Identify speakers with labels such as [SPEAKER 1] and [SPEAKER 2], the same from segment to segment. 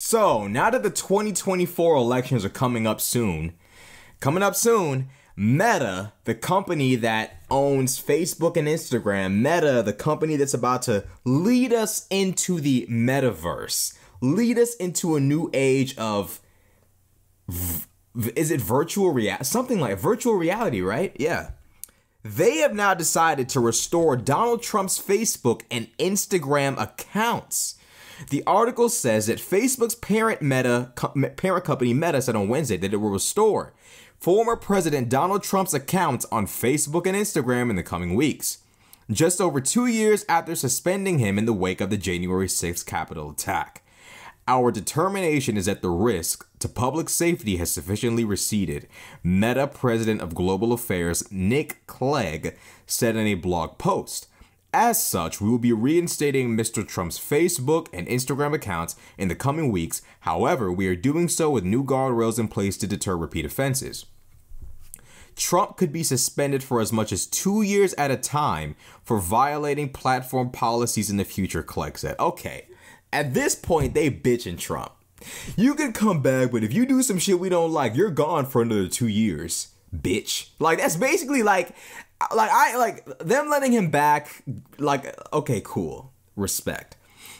[SPEAKER 1] So, now that the 2024 elections are coming up soon, Meta, the company that owns Facebook and Instagram, Meta, the company that's about to lead us into the metaverse, lead us into a new age of, is it virtual reality? Something like virtual reality, right? Yeah. They have now decided to restore Donald Trump's Facebook and Instagram accounts. The article says that Facebook's parent company Meta said on Wednesday that it will restore former President Donald Trump's accounts on Facebook and Instagram in the coming weeks, just over 2 years after suspending him in the wake of the January 6th Capitol attack. Our determination is that the risk to public safety has sufficiently receded, Meta President of Global Affairs Nick Clegg said in a blog post. As such, we will be reinstating Mr. Trump's Facebook and Instagram accounts in the coming weeks. However, we are doing so with new guardrails in place to deter repeat offenses. Trump could be suspended for as much as 2 years at a time for violating platform policies in the future, Clegg said. Okay, at this point, they bitching Trump. You can come back, but if you do some shit we don't like, you're gone for another 2 years, bitch. Like, that's basically like them letting him back, like, okay, cool, respect.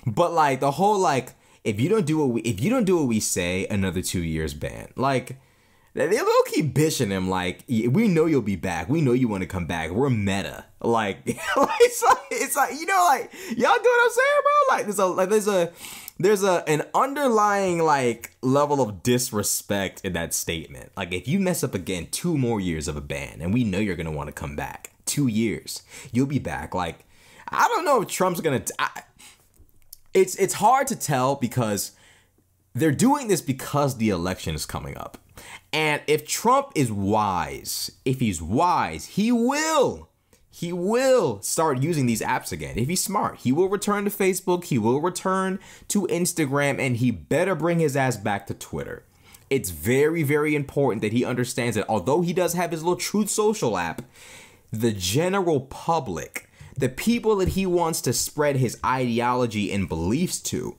[SPEAKER 1] But like the whole, like, if you don't do what we say, another 2 years ban. Like, they will keep bitching him. Like, we know you'll be back. We know you want to come back. We're Meta. Like, it's like, you know, like, y'all get what I'm saying, bro? Like, there's an underlying, like, level of disrespect in that statement. Like, if you mess up again, 2 more years of a ban, and we know you're gonna want to come back. 2 years, you'll be back. Like, I don't know if Trump's gonna. It's hard to tell because they're doing this because the election is coming up, and if Trump is wise, he will start using these apps again. If he's smart, he will return to Facebook, he will return to Instagram, and he better bring his ass back to Twitter. It's very, very important that he understands that although he does have his little Truth Social app, the general public, the people that he wants to spread his ideology and beliefs to,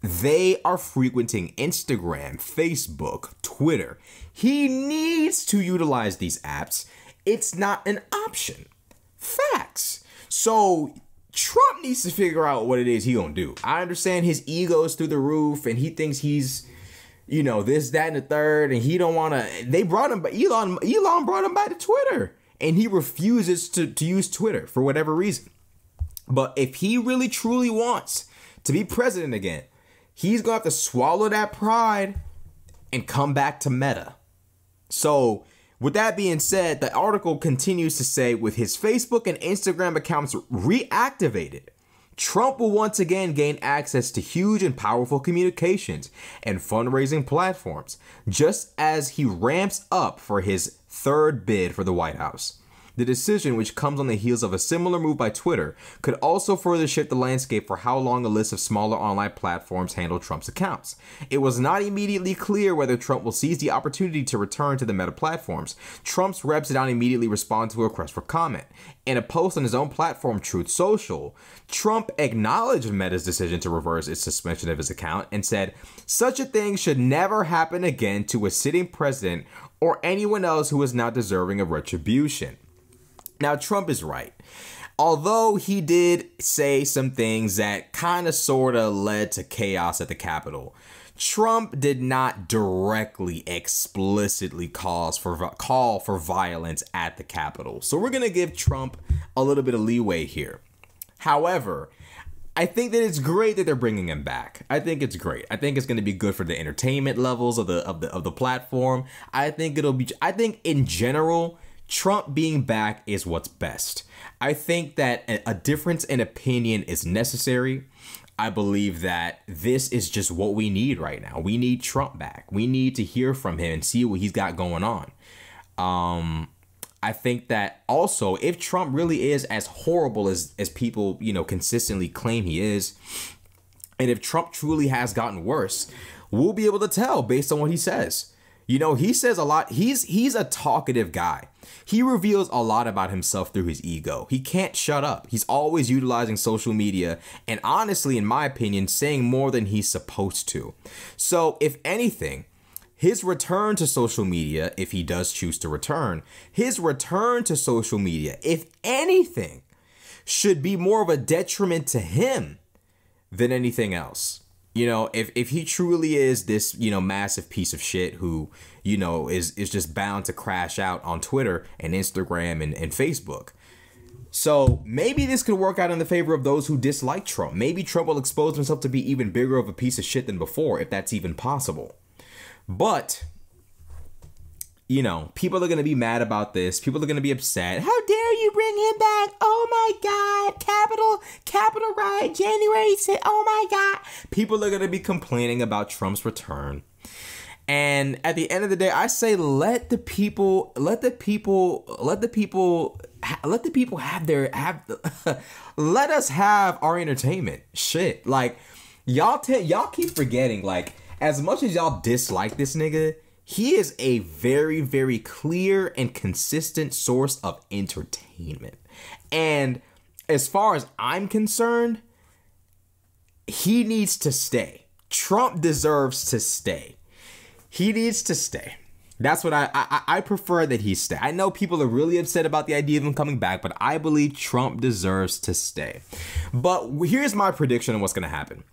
[SPEAKER 1] they are frequenting Instagram, Facebook, Twitter. He needs to utilize these apps. It's not an option. Facts. So Trump needs to figure out what it is he gonna do. I understand his ego is through the roof and he thinks he's, you know, this, that, and the third, and he don't want to. They brought him, but Elon brought him back to Twitter, and he refuses to use Twitter for whatever reason. But if he really truly wants to be president again, he's gonna have to swallow that pride and come back to Meta. So, with that being said, the article continues to say, with his Facebook and Instagram accounts reactivated, Trump will once again gain access to huge and powerful communications and fundraising platforms, just as he ramps up for his third bid for the White House. The decision, which comes on the heels of a similar move by Twitter, could also further shift the landscape for how long a list of smaller online platforms handle Trump's accounts. It was not immediately clear whether Trump will seize the opportunity to return to the Meta platforms. Trump's reps did not immediately respond to a request for comment. In a post on his own platform, Truth Social, Trump acknowledged Meta's decision to reverse its suspension of his account and said, "Such a thing should never happen again to a sitting president or anyone else who is not deserving of retribution." Now, Trump is right. Although he did say some things that kind of sort of led to chaos at the Capitol, Trump did not directly, explicitly call for violence at the Capitol. So we're going to give Trump a little bit of leeway here. However, I think that it's great that they're bringing him back. I think it's great. I think it's going to be good for the entertainment levels of the platform. I think in general, Trump being back is what's best. I think that a difference in opinion is necessary. I believe that this is just what we need right now. We need Trump back. We need to hear from him and see what he's got going on. I think that also, if Trump really is as horrible as people, you know, consistently claim he is, and if Trump truly has gotten worse, we'll be able to tell based on what he says. You know, he says a lot. He's a talkative guy. He reveals a lot about himself through his ego. He can't shut up. He's always utilizing social media and honestly, in my opinion, saying more than he's supposed to. So if anything, his return to social media, if he does choose to return, his return to social media, if anything, should be more of a detriment to him than anything else. You know, if he truly is this, you know, massive piece of shit who, you know, is just bound to crash out on Twitter and Instagram and Facebook. So maybe this could work out in the favor of those who dislike Trump. Maybe Trump will expose himself to be even bigger of a piece of shit than before, if that's even possible. But, you know, people are going to be mad about this. People are going to be upset. How dare you bring him back? Oh my God. Capitol riot, January 6th. Oh my God. People are going to be complaining about Trump's return. And at the end of the day, I say let the people have let us have our entertainment. Shit. Like y'all keep forgetting, like, as much as y'all dislike this nigga, he is a very, very clear and consistent source of entertainment. And as far as I'm concerned, he needs to stay. Trump deserves to stay. He needs to stay. That's what I prefer that he stay. I know people are really upset about the idea of him coming back, but I believe Trump deserves to stay. But here's my prediction on what's going to happen.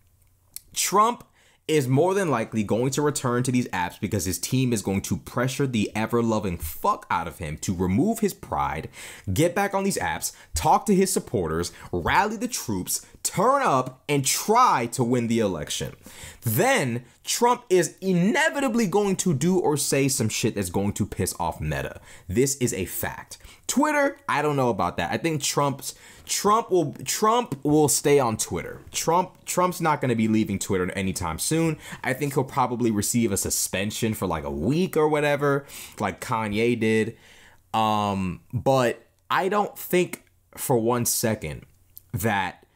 [SPEAKER 1] Trump is more than likely going to return to these apps because his team is going to pressure the ever-loving fuck out of him to remove his pride, get back on these apps, talk to his supporters, rally the troops, turn up, and try to win the election. Then Trump is inevitably going to do or say some shit that's going to piss off Meta. This is a fact. Twitter, I don't know about that. I think Trump will stay on Twitter. Trump's not going to be leaving Twitter anytime soon. I think he'll probably receive a suspension for like a week or whatever, like Kanye did. But I don't think for 1 second that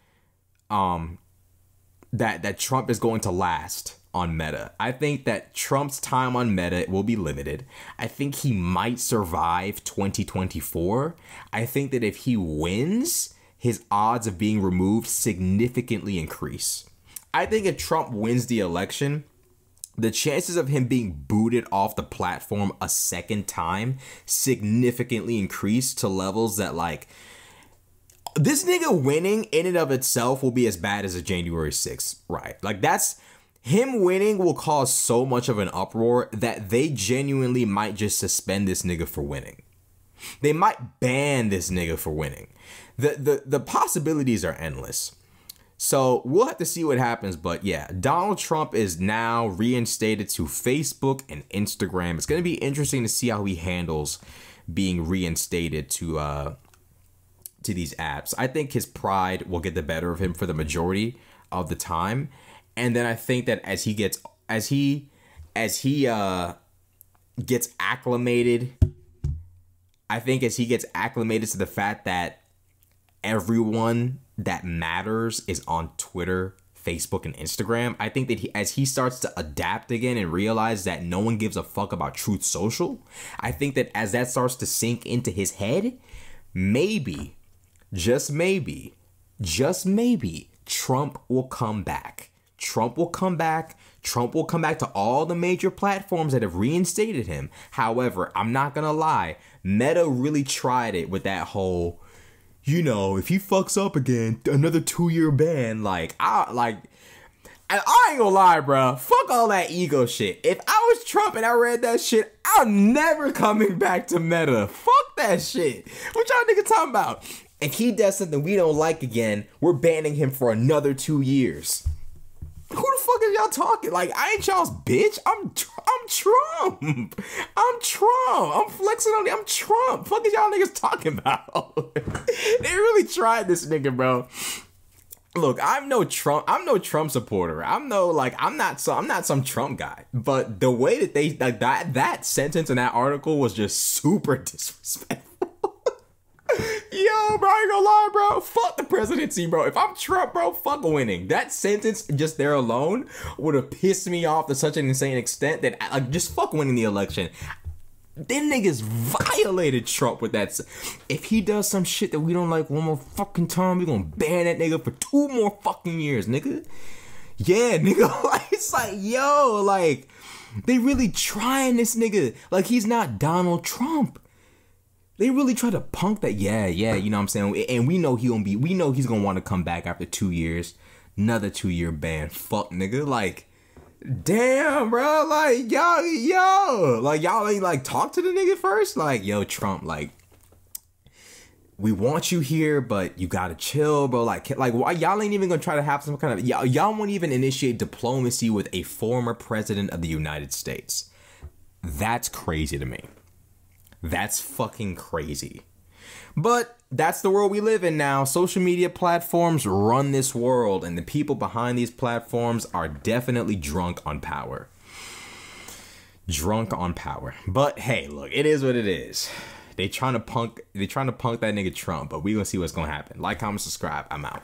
[SPEAKER 1] that Trump is going to last on Meta. I think that Trump's time on Meta will be limited. I think he might survive 2024. I think that if he wins, his odds of being removed significantly increase. I think if Trump wins the election, the chances of him being booted off the platform a second time significantly increase to levels that, like, this nigga winning in and of itself will be as bad as a January 6th, right? Like, that's him winning will cause so much of an uproar that they genuinely might just suspend this nigga for winning. They might ban this nigga for winning. The possibilities are endless. So we'll have to see what happens. But yeah, Donald Trump is now reinstated to Facebook and Instagram. It's going to be interesting to see how he handles being reinstated to these apps. I think his pride will get the better of him for the majority of the time. And then I think that as he gets acclimated, I think as he gets acclimated to the fact that everyone that matters is on Twitter, Facebook, and Instagram, I think that as he starts to adapt again and realize that no one gives a fuck about Truth Social, I think that as that starts to sink into his head, maybe, just maybe, Trump will come back. Trump will come back to all the major platforms that have reinstated him. However, I'm not gonna lie, Meta really tried it with that whole, you know, if he fucks up again, another 2-year ban. I ain't gonna lie, bro. Fuck all that ego shit. If I was Trump and I read that shit, I'm never coming back to Meta. Fuck that shit. What y'all niggas talking about? If he does something we don't like again, we're banning him for another 2 years. Who the fuck is y'all talking? Like, I ain't y'all's bitch. I'm Trump. I'm Trump. I'm flexing on you. I'm Trump. Fuck is y'all niggas talking about? They really tried this nigga, bro. Look, I'm no Trump supporter. I'm not some Trump guy. But the way that they that sentence in that article was just super disrespectful. Yo, bro, I ain't gonna lie, bro. Fuck the presidency, bro. If I'm Trump, bro, fuck winning. That sentence just there alone would have pissed me off to such an insane extent that like just fuck winning the election. Them niggas violated Trump with that. If he does some shit that we don't like one more fucking time, we gonna ban that nigga for 2 more fucking years, nigga. Yeah, nigga. Like, it's like, yo, like, they really trying this nigga. Like, he's not Donald Trump. They really try to punk that. Yeah, you know what I'm saying? And we know we know he's gonna want to come back after 2 years. Another 2-year ban. Fuck, nigga. Like, damn, bro. Like, yo. Like, y'all ain't, like, talk to the nigga first? Like, yo, Trump, like, we want you here, but you gotta chill, bro. Like why y'all ain't even gonna try to have some kind of... Y'all won't even initiate diplomacy with a former president of the United States. That's crazy to me. That's fucking crazy. But that's the world we live in now. Social media platforms run this world, and the people behind these platforms are definitely drunk on power. Drunk on power. But hey, look, it is what it is. They trying to punk that nigga Trump, but we gonna see what's gonna happen. Like, comment, subscribe. I'm out.